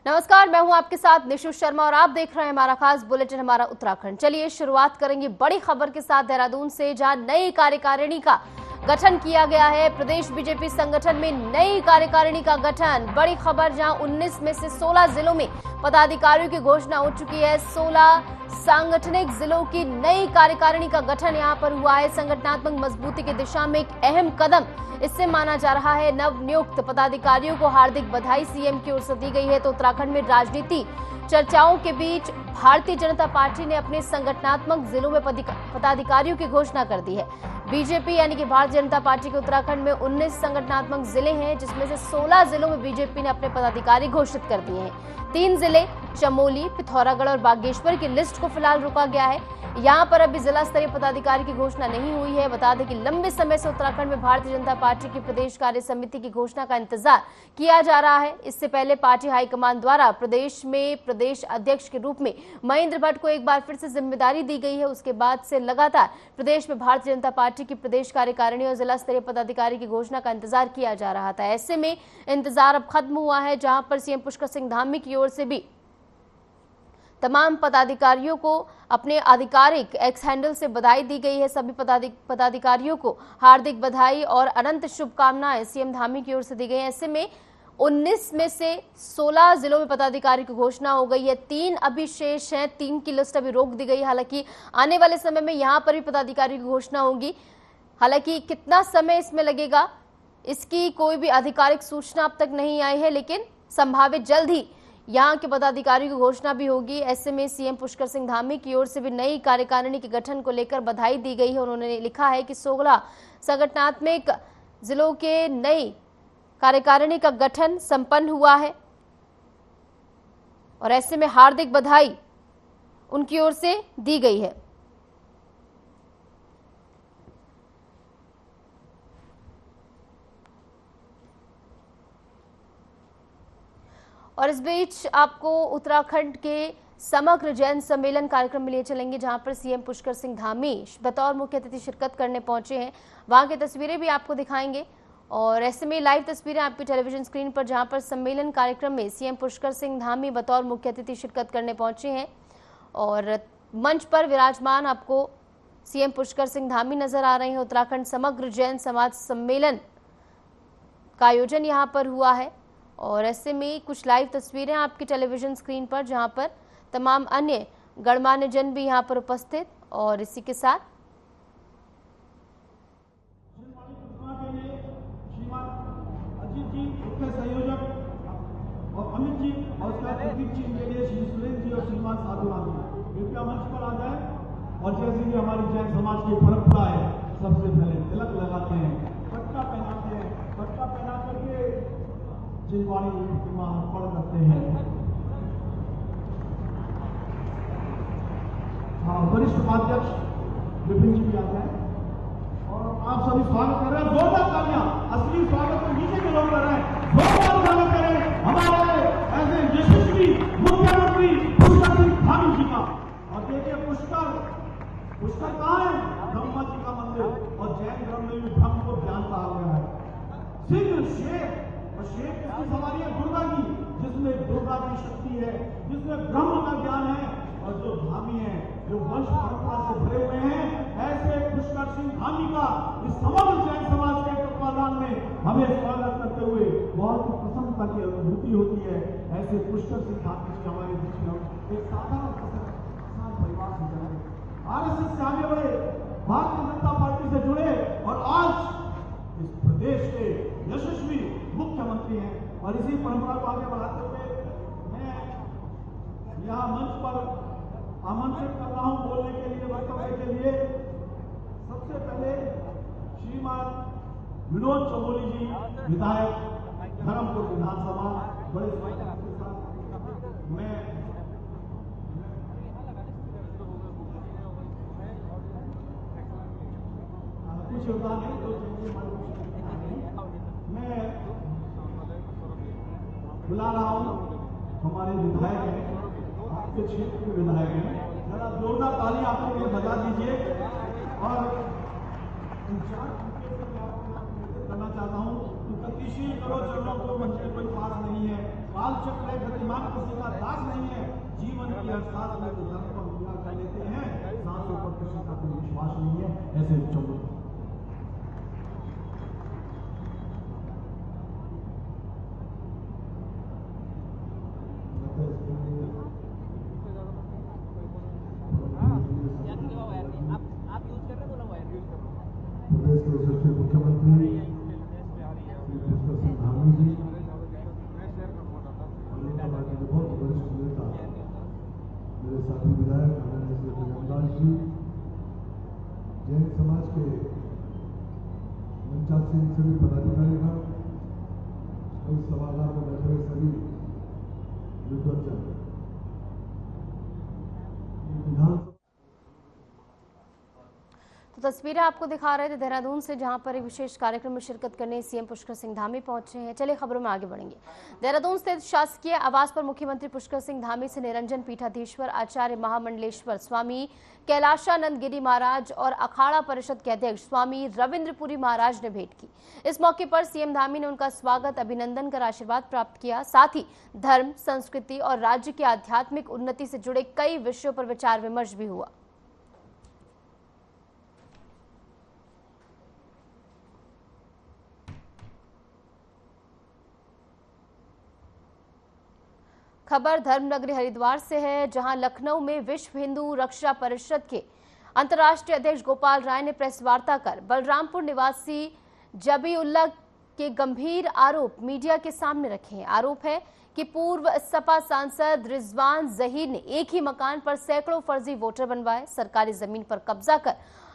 नमस्कार, मैं हूं आपके साथ निशु शर्मा और आप देख रहे हैं हमारा खास बुलेटिन हमारा उत्तराखंड। चलिए शुरुआत करेंगे बड़ी खबर के साथ देहरादून से, जहां नई कार्यकारिणी का गठन किया गया है। प्रदेश बीजेपी संगठन में नई कार्यकारिणी का गठन, बड़ी खबर, जहां 19 में से 16 जिलों में पदाधिकारियों की घोषणा हो चुकी है। 16 सांगठनिक जिलों की नई कार्यकारिणी का गठन यहां पर हुआ है। संगठनात्मक मजबूती की दिशा में एक अहम कदम इससे माना जा रहा है। नव नियुक्त पदाधिकारियों को हार्दिक बधाई सीएम की ओर से दी गई है। तो उत्तराखंड में राजनीति चर्चाओं के बीच भारतीय जनता पार्टी ने अपने संगठनात्मक जिलों में पदाधिकारियों की घोषणा कर दी है। बीजेपी यानी कि भारतीय जनता पार्टी के उत्तराखंड में 19 संगठनात्मक जिले हैं, जिसमें से 16 जिलों में बीजेपी ने अपने पदाधिकारी घोषित कर दिए हैं। 3 जिले चमोली, पिथौरागढ़ और बागेश्वर की लिस्ट को फिलहाल रोका गया है। यहां पर अभी जिला स्तरीय पदाधिकारी की घोषणा नहीं हुई है। बता दें कि लंबे समय से उत्तराखंड में भारतीय जनता पार्टी की प्रदेश कार्य समिति की घोषणा का इंतजार किया जा रहा है। इससे पहले पार्टी हाईकमान द्वारा प्रदेश में प्रदेश अध्यक्ष के रूप में महेंद्र भट्ट को एक बार फिर से जिम्मेदारी दी गई है। उसके बाद से लगातार प्रदेश में भारतीय जनता पार्टी की प्रदेश कार्यकारिणी और जिला स्तरीय पदाधिकारी की घोषणा का इंतजार किया जा रहा था। ऐसे में इंतजार अब खत्म हुआ है, जहां पर सीएम पुष्कर सिंह धामी की ओर से भी तमाम पदाधिकारियों को अपने आधिकारिक एक्स हैंडल से बधाई दी गई है। सभी पदाधिकारियों को हार्दिक बधाई और अनंत शुभकामनाएं सीएम धामी की ओर से दी गई है। ऐसे में 19 में से 16 जिलों में पदाधिकारी की घोषणा हो गई है। 3 अभी शेष हैं, 3 की लिस्ट अभी रोक दी गई। हालांकि आने वाले समय में यहां पर भी पदाधिकारी की घोषणा होगी। हालांकि कितना समय इसमें लगेगा, इसकी कोई भी आधिकारिक सूचना अब तक नहीं आई है, लेकिन संभावित जल्द ही यहां के पदाधिकारियों की घोषणा भी होगी। ऐसे में सीएम पुष्कर सिंह धामी की ओर से भी नई कार्यकारिणी के गठन को लेकर बधाई दी गई है। उन्होंने लिखा है कि 16 संगठनात्मक जिलों के नई कार्यकारिणी का गठन संपन्न हुआ है और ऐसे में हार्दिक बधाई उनकी ओर से दी गई है। और इस बीच आपको उत्तराखंड के समग्र जैन सम्मेलन कार्यक्रम में लिए चलेंगे, जहां पर सीएम पुष्कर सिंह धामी बतौर मुख्य अतिथि शिरकत करने पहुंचे हैं। वहां की तस्वीरें भी आपको दिखाएंगे और ऐसे में लाइव तस्वीरें आपकी टेलीविजन स्क्रीन पर, जहां पर सम्मेलन कार्यक्रम में सीएम पुष्कर सिंह धामी बतौर मुख्य अतिथि शिरकत करने पहुंचे हैं और मंच पर विराजमान आपको सीएम पुष्कर सिंह धामी नजर आ रहे हैं। उत्तराखंड समग्र जैन समाज सम्मेलन का आयोजन यहाँ पर हुआ है और ऐसे में कुछ लाइव तस्वीरें आपकी टेलीविजन स्क्रीन पर, जहां पर तमाम अन्य गणमान्य जन भी यहां पर उपस्थित। और इसी के साथ श्रीमान अजीत जी मुख्य संयोजक और अमित जी और प्रदीप जी के लिए श्री सुरेंद्र जी और श्रीमान साधुराम जी कृपया मंच पर आ जाए। और जैसे कि हमारी जैन समाज की परंपरा है, सबसे पहले तिलक लगाते हैं, पट्टा पहनाते हैं, पट्टा पहना करके जिनवाणी प्रतिमा अर्पण करते हैं। हाँ, वरिष्ठ उपाध्यक्ष विपिन जी भी आते हैं और आप सभी स्वागत कर रहे हैं। जोरदार तालियां, असली स्वागत तो नीचे के लोग कर रहे हैं। जोरदार स्वागत करें हमारे ऐसे यशस्वी मुख्यमंत्री पुष्कर सिंह धामी जी का। और देखिए पुष्कर कहाँ है? ब्रह्मा जी का मंदिर, और जैन धर्म में भी ब्रह्म को ज्ञान कहा गया है। सिंह शेर, और शेर किसकी सवारी है? दुर्गा की, जिसमें दुर्गा की शक्ति है, जिसमें ब्रह्म का ज्ञान है। और जो धामी है, जो वंश परंपरा से भरे हुए हैं, ऐसे पुष्कर सिंह धामी का इस समग्र जैन समाज के तत्वाधान में हमें स्वागत करते हुए बहुत ही प्रसन्नता की अनुभूति होती है। ऐसे पुष्कर सिंह धामी जी हमारे बीच में एक साधारण किसान परिवार से जुड़े, आरएसएस से आगे बढ़े, भारतीय जनता पार्टी से जुड़े और आज इस प्रदेश के यशस्वी मुख्यमंत्री हैं। और इसी परंपरा को आगे बढ़ाते हुए मैं यहाँ मंच पर आमंत्रित कर रहा हूँ बोलने के लिए, वक्तव्य के लिए। सबसे पहले श्रीमान विनोद चमोली जी, विधायक धर्मपुर विधानसभा, बड़े स्वागत के साथ मैं कुछ योगदान है मैं बुला रहा हूँ। हमारे विधायक हैं, आपके क्षेत्र के विधायक हैं, जरा जोरदार ताली आपके लिए बजा दीजिए। और करना चाहता हूँ गतिशील करो चरणों को, मंजिल कोई पास नहीं है, काल चक्र है गतिमान किसी का दास नहीं है, जीवन की हर सांस में तो धर्म को पूरा कर लेते हैं, सांसों पर किसी का कोई विश्वास नहीं है, ऐसे चलो। प्रदेश के यशस्वी मुख्यमंत्री श्री पुष्कर सिंह धामी जी, लोकसभा पार्टी के बहुत वरिष्ठ नेता मेरे साथी विधायक आदरणीय श्री प्रियंकाश जी, जैन समाज के मंचासीन सभी पदाधिकारीगण और सभागार में बैठे हुए सभी विद्वजन, विधान तो तस्वीरें आपको दिखा रहे थे देहरादून से, जहां पर एक विशेष कार्यक्रम में शिरकत करने सीएम पुष्कर सिंह धामी पहुंचे हैं। चलिए खबरों में आगे बढ़ेंगे। देहरादून स्थित शासकीय आवास पर मुख्यमंत्री पुष्कर सिंह धामी से निरंजन पीठाधीश्वर आचार्य महामंडलेश्वर स्वामी कैलाशानंद गिरी महाराज और अखाड़ा परिषद के अध्यक्ष स्वामी रविंद्रपुरी महाराज ने भेंट की। इस मौके पर सीएम धामी ने उनका स्वागत, अभिनंदन कर आशीर्वाद प्राप्त किया। साथ ही धर्म, संस्कृति और राज्य की आध्यात्मिक उन्नति से जुड़े कई विषयों पर विचार विमर्श भी हुआ। खबर धर्मनगरी हरिद्वार से है, जहां लखनऊ में विश्व हिंदू रक्षा परिषद के अंतर्राष्ट्रीय अध्यक्ष गोपाल राय ने प्रेस वार्ता कर बलरामपुर निवासी जबीउल्लाह के गंभीर आरोप मीडिया के सामने रखे हैं। आरोप है कि पूर्व सपा सांसद रिजवान जहीर ने एक ही मकान पर सैकड़ों फर्जी वोटर बनवाए, सरकारी जमीन पर कब्जा कर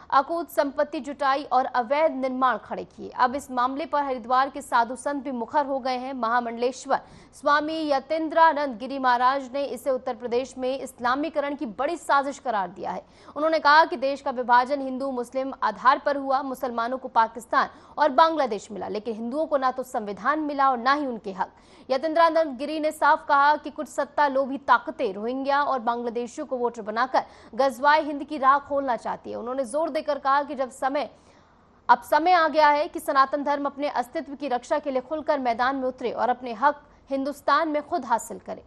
अकूत संपत्ति जुटाई और अवैध निर्माण खड़े किए। अब इस मामले पर हरिद्वार के साधु संत भी मुखर हो गए हैं। महामंडलेश्वर स्वामी यतीन्द्रानंद गिरी महाराज ने इसे उत्तर प्रदेश में इस्लामीकरण की बड़ी साजिश करार दिया है। उन्होंने कहा कि देश का विभाजन हिंदू मुस्लिम आधार पर हुआ। मुसलमानों को पाकिस्तान और बांग्लादेश मिला, लेकिन हिंदुओं को ना तो संविधान मिला और ना ही उनके हक। यतीन्द्रानंद गिरी ने साफ कहा कि कुछ सत्ता लोभी ताकतें रोहिंग्या और बांग्लादेशियों को वोटर बनाकर गजवाए हिंद की राह खोलना चाहती है। उन्होंने जोर देकर कहा कि अब समय आ गया है कि सनातन धर्म अपने अस्तित्व की रक्षा के लिए खुलकर मैदान में उतरे और अपने हक हिंदुस्तान में खुद हासिल करे।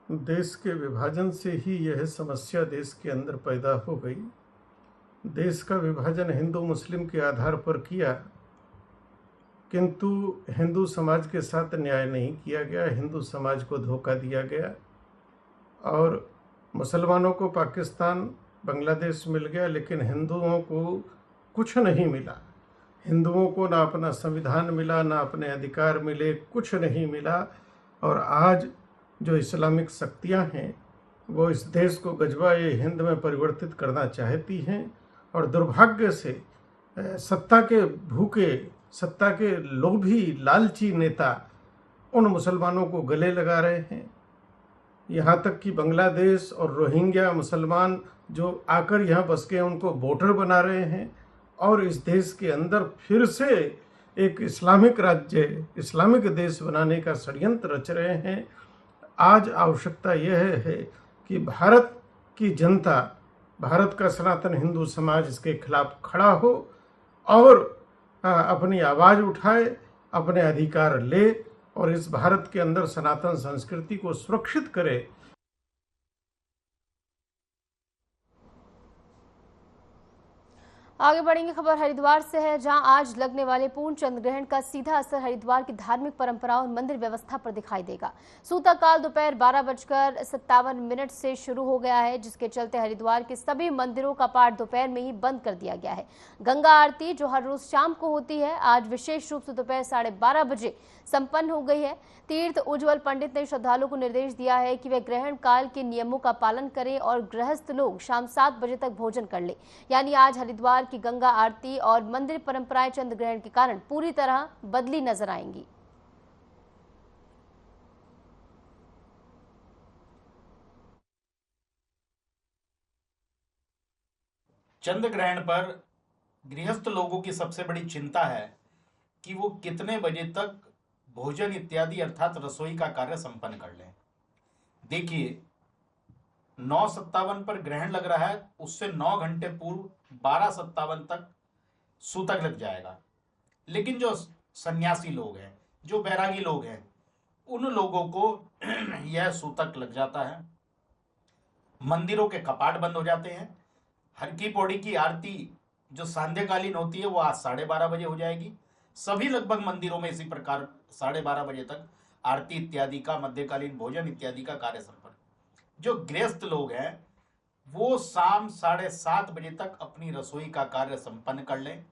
देश के विभाजन से ही यह समस्या देश के अंदर पैदा हो गई। देश का विभाजन हिंदू मुस्लिम के आधार पर किया, किंतु हिंदू समाज के साथ न्याय नहीं किया गया, हिंदू समाज को धोखा दिया गया और मुसलमानों को पाकिस्तान बांग्लादेश मिल गया, लेकिन हिंदुओं को कुछ नहीं मिला। हिंदुओं को ना अपना संविधान मिला, ना अपने अधिकार मिले, कुछ नहीं मिला। और आज जो इस्लामिक शक्तियां हैं वो इस देश को गजवाए हिंद में परिवर्तित करना चाहती हैं और दुर्भाग्य से सत्ता के भूखे, सत्ता के लोभी, लालची नेता उन मुसलमानों को गले लगा रहे हैं। यहाँ तक कि बांग्लादेश और रोहिंग्या मुसलमान जो आकर यहाँ बस के उनको वोटर बना रहे हैं और इस देश के अंदर फिर से एक इस्लामिक राज्य, इस्लामिक देश बनाने का षड्यंत्र रच रहे हैं। आज आवश्यकता यह है कि भारत की जनता, भारत का सनातन हिंदू समाज इसके खिलाफ खड़ा हो और अपनी आवाज़ उठाए, अपने अधिकार ले और इस भारत के अंदर सनातन संस्कृति को सुरक्षित करे। आगे बढ़ेंगे। खबर हरिद्वार से है, जहां आज लगने वाले पूर्ण चंद्र ग्रहण का सीधा असर हरिद्वार की धार्मिक परंपराओं और मंदिर व्यवस्था पर दिखाई देगा। सूतक काल दोपहर 12:57 से शुरू हो गया है, जिसके चलते हरिद्वार के सभी मंदिरों का पाठ दोपहर में ही बंद कर दिया गया है। गंगा आरती, जो हर रोज शाम को होती है, आज विशेष रूप से दोपहर 12:30 बजे संपन्न हो गई है। तीर्थ उज्ज्वल पंडित ने श्रद्धालुओं को निर्देश दिया है कि वे ग्रहण काल के नियमों का पालन करें और गृहस्थ लोग शाम 7 बजे तक भोजन कर लें। यानी आज हरिद्वार की गंगा आरती और मंदिर परंपराएं चंद्र ग्रहण के कारण पूरी तरह बदली नजर आएंगी। चंद्र ग्रहण पर गृहस्थ लोगों की सबसे बड़ी चिंता है कि वो कितने बजे तक भोजन इत्यादि अर्थात रसोई का कार्य संपन्न कर लें। देखिए, 9:57 पर ग्रहण लग रहा है, उससे 9 घंटे पूर्व 12:57 तक सूतक लग जाएगा। लेकिन जो सन्यासी लोग हैं, जो बैरागी लोग हैं, उन लोगों को यह सूतक लग जाता है। मंदिरों के कपाट बंद हो जाते हैं। हर की पौड़ी की आरती जो सांध्यकालीन होती है वो आज 12:30 बजे हो जाएगी। सभी लगभग मंदिरों में इसी प्रकार 12:30 बजे तक आरती इत्यादि का, मध्यकालीन भोजन इत्यादि का कार्य संपन्न। जो गृहस्थ लोग हैं वो शाम 7:30 बजे तक अपनी रसोई का कार्य संपन्न कर लें।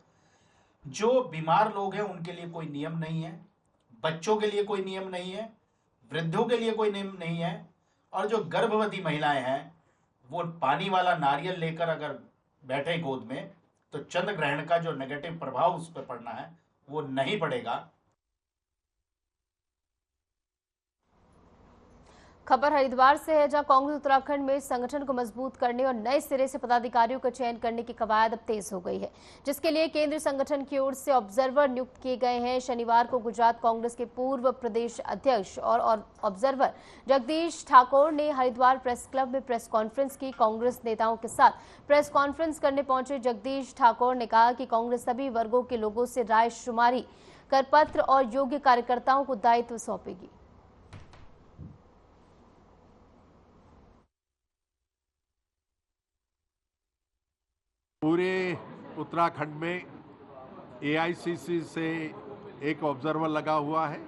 जो बीमार लोग हैं उनके लिए कोई नियम नहीं है, बच्चों के लिए कोई नियम नहीं है, वृद्धों के लिए कोई नियम नहीं है, और जो गर्भवती महिलाएं हैं वो पानी वाला नारियल लेकर अगर बैठे गोद में तो चंद्र ग्रहण का जो नेगेटिव प्रभाव उस पर पड़ना है वो नहीं पड़ेगा। खबर हरिद्वार से है, जहां कांग्रेस उत्तराखंड में संगठन को मजबूत करने और नए सिरे से पदाधिकारियों का चयन करने की कवायद अब तेज हो गई है, जिसके लिए केंद्रीय संगठन की ओर से ऑब्जर्वर नियुक्त किए गए हैं। शनिवार को गुजरात कांग्रेस के पूर्व प्रदेश अध्यक्ष और ऑब्जर्वर जगदीश ठाकुर ने हरिद्वार प्रेस क्लब में प्रेस कॉन्फ्रेंस की। कांग्रेस नेताओं के साथ प्रेस कॉन्फ्रेंस करने पहुंचे जगदीश ठाकुर ने कहा कि कांग्रेस सभी वर्गों के लोगों से राय शुमारी कर पत्र और योग्य कार्यकर्ताओं को दायित्व सौंपेगी। पूरे उत्तराखंड में एआईसीसी से एक ऑब्जर्वर लगा हुआ है।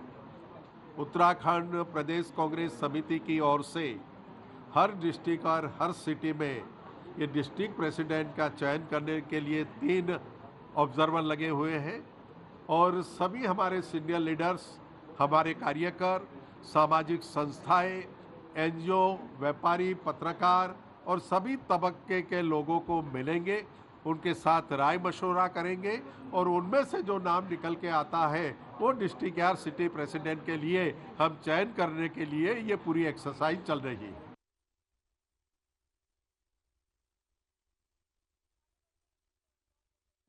उत्तराखंड प्रदेश कांग्रेस समिति की ओर से हर डिस्ट्रिक्ट और हर सिटी में ये डिस्ट्रिक्ट प्रेसिडेंट का चयन करने के लिए 3 ऑब्जर्वर लगे हुए हैं और सभी हमारे सीनियर लीडर्स, हमारे कार्यकर, सामाजिक संस्थाएं, एनजीओ, व्यापारी, पत्रकार और सभी तबके के लोगों को मिलेंगे, उनके साथ राय मशवरा करेंगे और उनमें से जो नाम निकल के आता है वो डिस्ट्रिक्ट या सिटी प्रेसिडेंट के लिए हम चयन करने के लिए ये पूरी एक्सरसाइज चल रही है।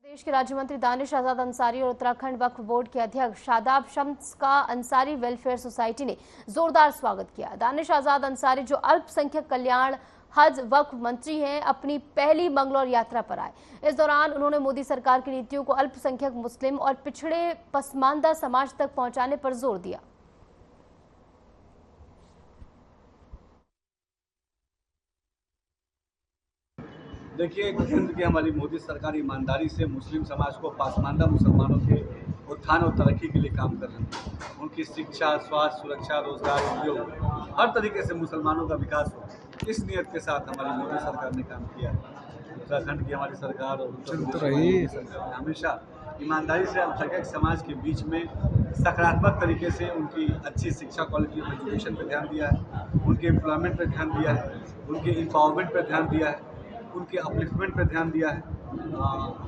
देश के राज्य मंत्री दानिश आजाद अंसारी और उत्तराखंड वक्फ बोर्ड के अध्यक्ष शादाब शम्स का अंसारी वेलफेयर सोसाइटी ने जोरदार स्वागत किया। दानिश आजाद अंसारी, जो अल्पसंख्यक कल्याण हज वक्फ मंत्री हैं, अपनी पहली मंगलौर यात्रा पर आए। इस दौरान उन्होंने मोदी सरकार की नीतियों को अल्पसंख्यक, मुस्लिम और पिछड़े पसमानदा समाज तक पहुंचाने पर जोर दिया। देखिए, केंद्र की हमारी मोदी सरकार ईमानदारी से मुस्लिम समाज को, पासमानदा मुसलमानों के उत्थान और तरक्की के लिए काम कर रही है। उनकी शिक्षा, स्वास्थ्य, सुरक्षा, रोजगार, उद्योग, हर तरीके से मुसलमानों का विकास हो, इस नियत के साथ हमारी मोदी सरकार ने काम किया है। उत्तराखंड की हमारी सरकार और उत्तर प्रदेश की सरकार ने हमेशा ईमानदारी से अल्पसंख्यक समाज के बीच में सकारात्मक तरीके से उनकी अच्छी शिक्षा, क्वालिटी ऑफ एजुकेशन पर ध्यान दिया है, उनके एम्प्लॉयमेंट पर ध्यान दिया है, उनके एम्पावरमेंट पर ध्यान दिया है, उनके अपलिफ्टमेंट पर ध्यान दिया है।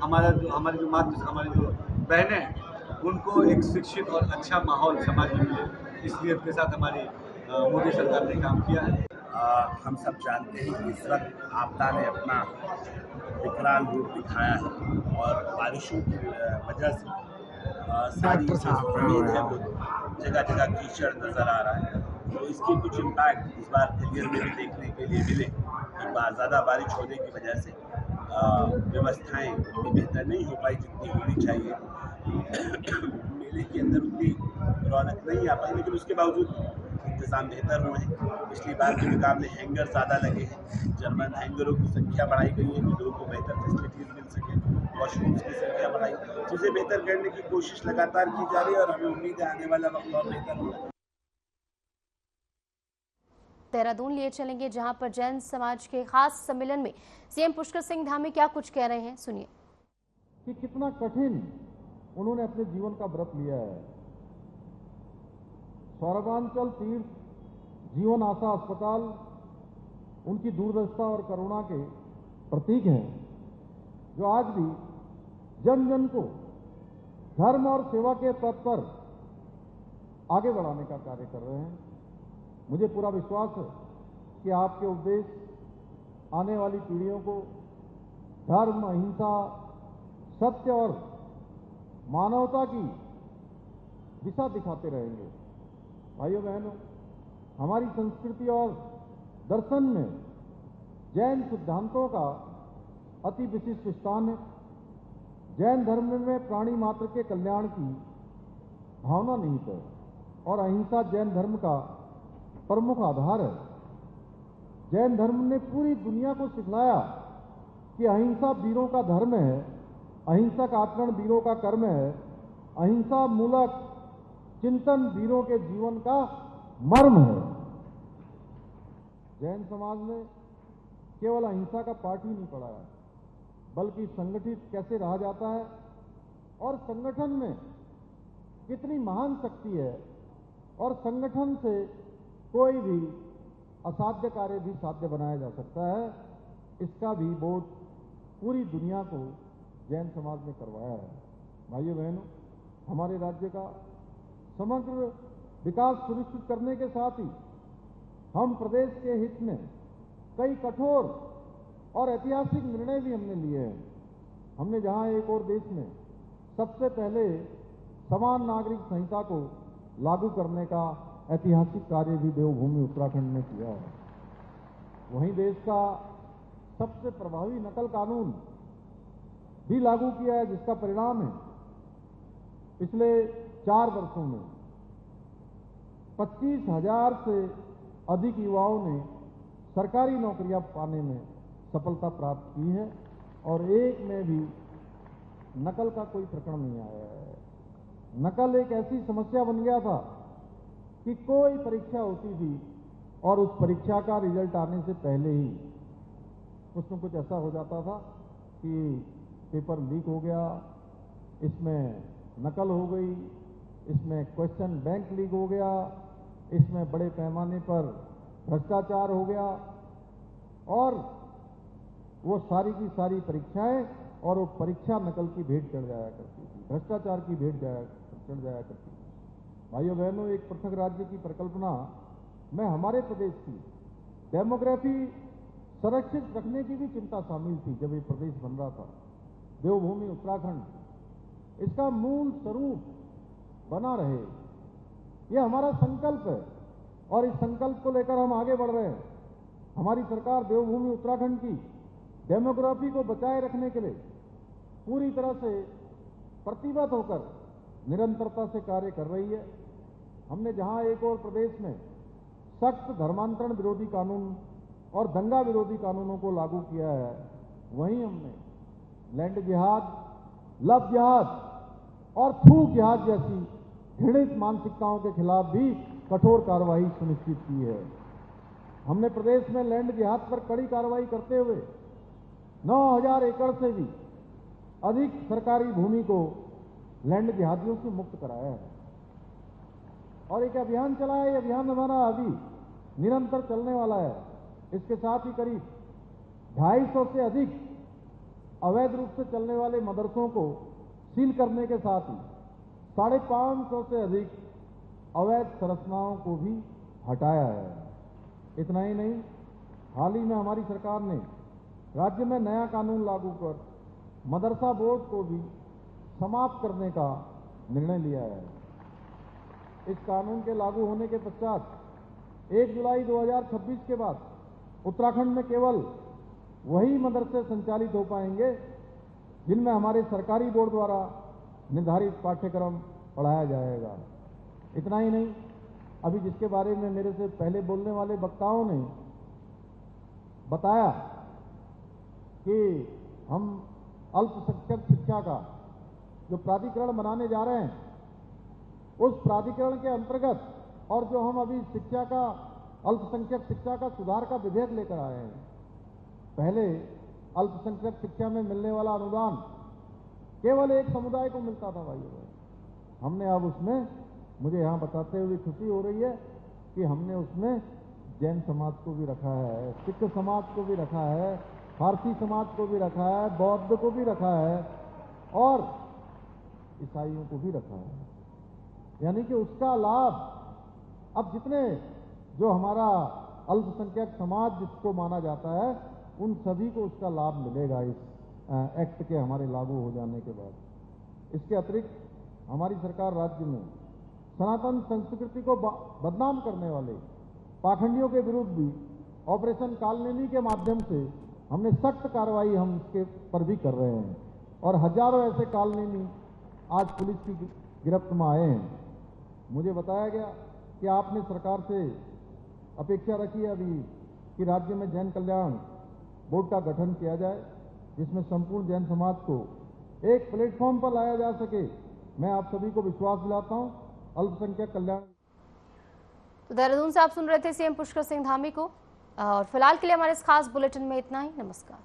हमारी जो बहनें हैं उनको एक शिक्षित और अच्छा माहौल समाज में मिले, इस नियत के साथ हमारी मोदी सरकार ने काम किया है। हम सब जानते हैं कि इस वक्त आपदा ने अपना विकराल रूप दिखाया है और बारिशों की वजह से सारी जमीन है वो जगह जगह कीचड़ नज़र आ रहा है। तो इसके कुछ इम्पैक्ट इस बार क्लियर में भी देखने के लिए मिले कि ज़्यादा बारिश होने की वजह से व्यवस्थाएं उतनी बेहतर नहीं हो पाई जितनी होनी चाहिए। मेले के अंदर उतनी रौनक नहीं आ पाई, लेकिन उसके बावजूद इंतज़ाम बेहतर हुए हैं। पिछली बार के मुकाबले हैंगर ज़्यादा लगे हैं, जर्मन हैंगरों की संख्या बढ़ाई गई है कि लोगों को बेहतर फैसिलिटीज़ मिल सके, वॉशरूम्स की संख्या बढ़ाई, चीज़ें बेहतर करने की कोशिश लगातार की जा रही है और हमें उम्मीद है आने वाला वक्त और बेहतर होगा। देहरादून लिए चलेंगे, जहां पर जैन समाज के खास सम्मेलन में सीएम पुष्कर सिंह धामी क्या कुछ कह रहे हैं, सुनिए। कि कितना कठिन उन्होंने अपने जीवन का व्रत लिया है। स्वर्गांचल तीर्थ जीवन आशा अस्पताल उनकी दूरदर्शिता और करुणा के प्रतीक हैं, जो आज भी जन जन को धर्म और सेवा के पथ पर आगे बढ़ाने का कार्य कर रहे हैं। मुझे पूरा विश्वास है कि आपके उपदेश आने वाली पीढ़ियों को धर्म, अहिंसा, सत्य और मानवता की दिशा दिखाते रहेंगे। भाइयों बहनों, हमारी संस्कृति और दर्शन में जैन सिद्धांतों का अति विशिष्ट स्थान है। जैन धर्म में प्राणी मात्र के कल्याण की भावना निहित है और अहिंसा जैन धर्म का प्रमुख आधार है। जैन धर्म ने पूरी दुनिया को सिखलाया कि अहिंसा वीरों का धर्म है, अहिंसक आचरण वीरों का कर्म है, अहिंसा मूलक चिंतन वीरों के जीवन का मर्म है। जैन समाज ने केवल अहिंसा का पाठ ही नहीं पढ़ाया, बल्कि संगठित कैसे रहा जाता है और संगठन में कितनी महान शक्ति है और संगठन से कोई भी असाध्य कार्य भी साध्य बनाया जा सकता है, इसका भी बोध पूरी दुनिया को जैन समाज ने करवाया है। भाइयों बहनों, हमारे राज्य का समग्र विकास सुनिश्चित करने के साथ ही हम प्रदेश के हित में कई कठोर और ऐतिहासिक निर्णय भी हमने लिए हैं। हमने जहां एक और देश में सबसे पहले समान नागरिक संहिता को लागू करने का ऐतिहासिक कार्य भी देवभूमि उत्तराखंड में किया है, वहीं देश का सबसे प्रभावी नकल कानून भी लागू किया है, जिसका परिणाम है पिछले 4 वर्षों में 25,000 से अधिक युवाओं ने सरकारी नौकरियां पाने में सफलता प्राप्त की है और एक में भी नकल का कोई प्रकरण नहीं आया है। नकल एक ऐसी समस्या बन गया था कि कोई परीक्षा होती थी और उस परीक्षा का रिजल्ट आने से पहले ही कुछ न कुछ ऐसा हो जाता था कि पेपर लीक हो गया, इसमें नकल हो गई, इसमें क्वेश्चन बैंक लीक हो गया, इसमें बड़े पैमाने पर भ्रष्टाचार हो गया और वो सारी की सारी परीक्षाएं और वो परीक्षा नकल की भेंट चढ़ जाया करती थी, भ्रष्टाचार की भेंट चढ़ जाया करती थी। भाइयों बहनों, एक पृथक राज्य की परिकल्पना में हमारे प्रदेश की डेमोग्राफी संरक्षित रखने की भी चिंता शामिल थी। जब ये प्रदेश बन रहा था, देवभूमि उत्तराखंड इसका मूल स्वरूप बना रहे, ये हमारा संकल्प है और इस संकल्प को लेकर हम आगे बढ़ रहे हैं। हमारी सरकार देवभूमि उत्तराखंड की डेमोग्राफी को बचाए रखने के लिए पूरी तरह से प्रतिबद्ध होकर निरंतरता से कार्य कर रही है। हमने जहां एक और प्रदेश में सख्त धर्मांतरण विरोधी कानून और दंगा विरोधी कानूनों को लागू किया है, वहीं हमने लैंड जिहाद, लव जिहाद और थूक जिहाद जैसी घृणित मानसिकताओं के खिलाफ भी कठोर कार्रवाई सुनिश्चित की है। हमने प्रदेश में लैंड जिहाद पर कड़ी कार्रवाई करते हुए 9,000 एकड़ से भी अधिक सरकारी भूमि को लैंड जिहादियों से मुक्त कराया है और एक अभियान चला है। ये अभियान हमारा अभी निरंतर चलने वाला है। इसके साथ ही करीब 250 से अधिक अवैध रूप से चलने वाले मदरसों को सील करने के साथ ही 550 से अधिक अवैध संरचनाओं को भी हटाया है। इतना ही नहीं, हाल ही में हमारी सरकार ने राज्य में नया कानून लागू कर मदरसा बोर्ड को भी समाप्त करने का निर्णय लिया है। इस कानून के लागू होने के पश्चात 1 जुलाई 2026 के बाद उत्तराखंड में केवल वही मदरसे संचालित हो पाएंगे जिनमें हमारे सरकारी बोर्ड द्वारा निर्धारित पाठ्यक्रम पढ़ाया जाएगा। इतना ही नहीं, अभी जिसके बारे में मेरे से पहले बोलने वाले वक्ताओं ने बताया कि हम अल्पसंख्यक शिक्षा का जो प्राधिकरण बनाने जा रहे हैं, उस प्राधिकरण के अंतर्गत और जो हम अभी शिक्षा का अल्पसंख्यक शिक्षा का सुधार का विधेयक लेकर आए हैं, पहले अल्पसंख्यक शिक्षा में मिलने वाला अनुदान केवल एक समुदाय को मिलता था। भाइयों, हमने अब उसमें, मुझे यहाँ बताते हुए खुशी हो रही है कि हमने उसमें जैन समाज को भी रखा है, सिख समाज को भी रखा है, फारसी समाज को भी रखा है, बौद्ध को भी रखा है और ईसाइयों को भी रखा है। यानी कि उसका लाभ अब जितने जो हमारा अल्पसंख्यक समाज जिसको माना जाता है, उन सभी को उसका लाभ मिलेगा इस एक्ट के हमारे लागू हो जाने के बाद। इसके अतिरिक्त हमारी सरकार राज्य में सनातन संस्कृति को बदनाम करने वाले पाखंडियों के विरुद्ध भी ऑपरेशन कालनेमी के माध्यम से हमने सख्त कार्रवाई हम इसके पर भी कर रहे हैं और हजारों ऐसे कालनेमी आज पुलिस की गिरफ्त में आए हैं। मुझे बताया गया कि आपने सरकार से अपेक्षा रखी है अभी कि राज्य में जैन कल्याण बोर्ड का गठन किया जाए, जिसमें संपूर्ण जैन समाज को एक प्लेटफॉर्म पर लाया जा सके। मैं आप सभी को विश्वास दिलाता हूं अल्पसंख्यक कल्याण। तो देहरादून से आप सुन रहे थे सीएम पुष्कर सिंह धामी को, और फिलहाल के लिए हमारे इस खास बुलेटिन में इतना ही। नमस्कार।